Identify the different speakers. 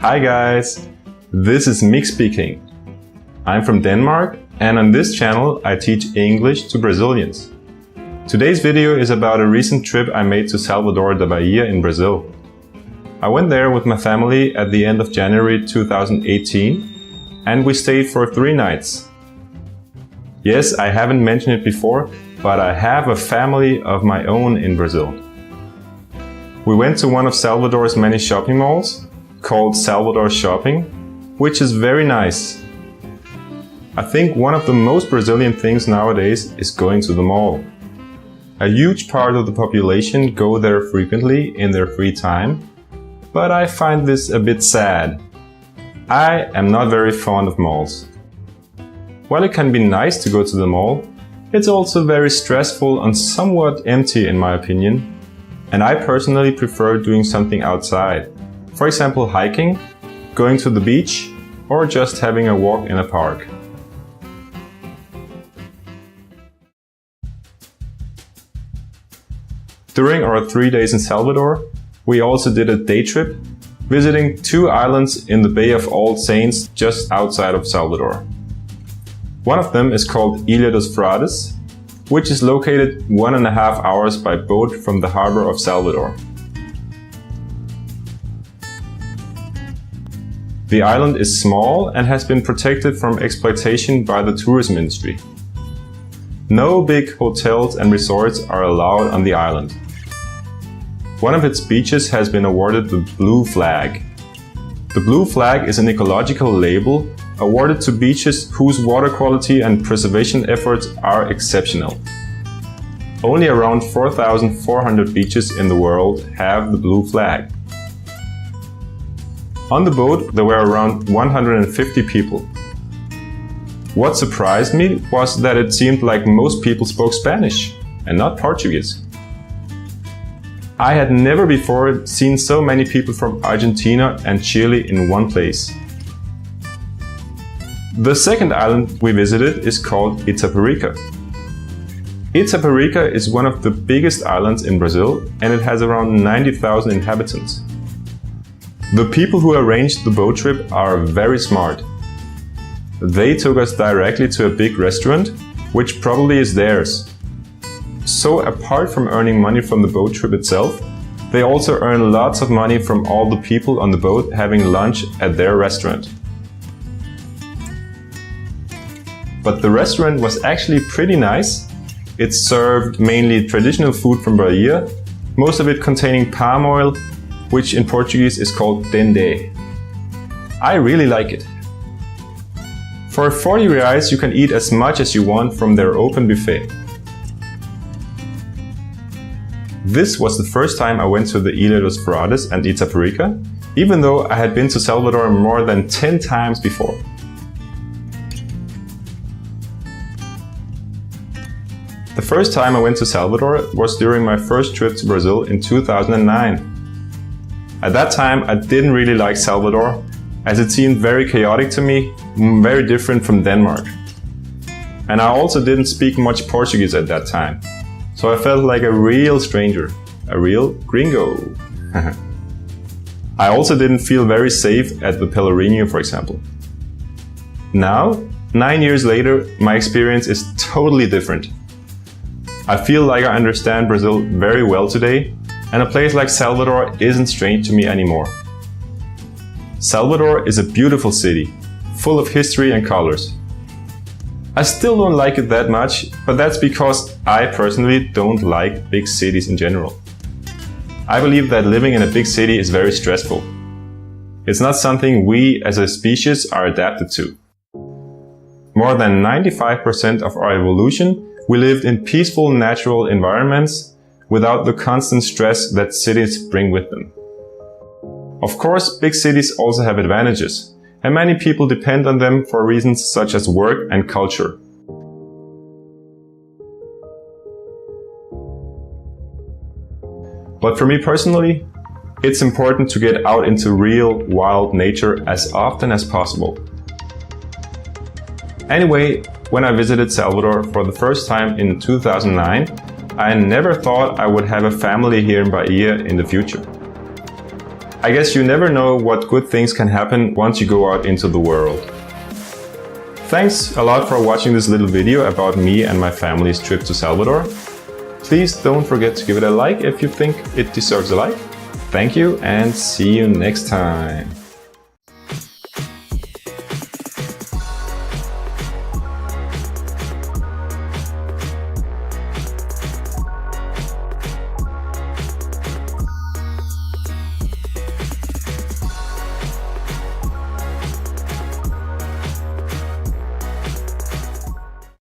Speaker 1: Hi guys, this is Mick speaking. I'm from Denmark and on this channel I teach English to Brazilians. Today's video is about a recent trip I made to Salvador da Bahia in Brazil. I went there with my family at the end of January 2018 and we stayed for 3 nights. Yes, I haven't mentioned it before, but I have a family of my own in Brazil. We went to one of Salvador's many shopping malls, called Salvador Shopping, which is very nice. I think one of the most Brazilian things nowadays is going to the mall. A huge part of the population go there frequently in their free time, but I find this a bit sad. I am not very fond of malls. While it can be nice to go to the mall, it's also very stressful and somewhat empty in my opinion, and I personally prefer doing something outside. For example, hiking, going to the beach, or just having a walk in a park. During our 3 days in Salvador, we also did a day trip, visiting 2 islands in the Bay of All Saints just outside of Salvador. One of them is called Ilha dos Frades, which is located 1.5 hours by boat from the harbor of Salvador. The island is small and has been protected from exploitation by the tourism industry. No big hotels and resorts are allowed on the island. One of its beaches has been awarded the Blue Flag. The Blue Flag is an ecological label awarded to beaches whose water quality and preservation efforts are exceptional. Only around 4,400 beaches in the world have the Blue Flag. On the boat, there were around 150 people. What surprised me was that it seemed like most people spoke Spanish and not Portuguese. I had never before seen so many people from Argentina and Chile in one place. The second island we visited is called Itaparica. Itaparica is one of the biggest islands in Brazil and it has around 90,000 inhabitants. The people who arranged the boat trip are very smart. They took us directly to a big restaurant, which probably is theirs. So apart from earning money from the boat trip itself, they also earn lots of money from all the people on the boat having lunch at their restaurant. But the restaurant was actually pretty nice. It served mainly traditional food from Bahia, most of it containing palm oil, which in Portuguese is called dendê. I really like it. For 40 reais you can eat as much as you want from their open buffet. This was the first time I went to the Ilha dos Frades and Itaparica, even though I had been to Salvador more than 10 times before. The first time I went to Salvador was during my first trip to Brazil in 2009. At that time I didn't really like Salvador, as it seemed very chaotic to me, very different from Denmark. And I also didn't speak much Portuguese at that time, so I felt like a real stranger, a real gringo. I also didn't feel very safe at the Pelourinho, for example. Now, 9 years later, my experience is totally different. I feel like I understand Brazil very well today, and a place like Salvador isn't strange to me anymore. Salvador is a beautiful city, full of history and colors. I still don't like it that much, but that's because I personally don't like big cities in general. I believe that living in a big city is very stressful. It's not something we as a species are adapted to. More than 95% of our evolution, we lived in peaceful natural environments without the constant stress that cities bring with them. Of course, big cities also have advantages, and many people depend on them for reasons such as work and culture. But for me personally, it's important to get out into real, wild nature as often as possible. Anyway, when I visited Salvador for the first time in 2009, I never thought I would have a family here in Bahia in the future. I guess you never know what good things can happen once you go out into the world. Thanks a lot for watching this little video about me and my family's trip to Salvador. Please don't forget to give it a like if you think it deserves a like. Thank you and see you next time.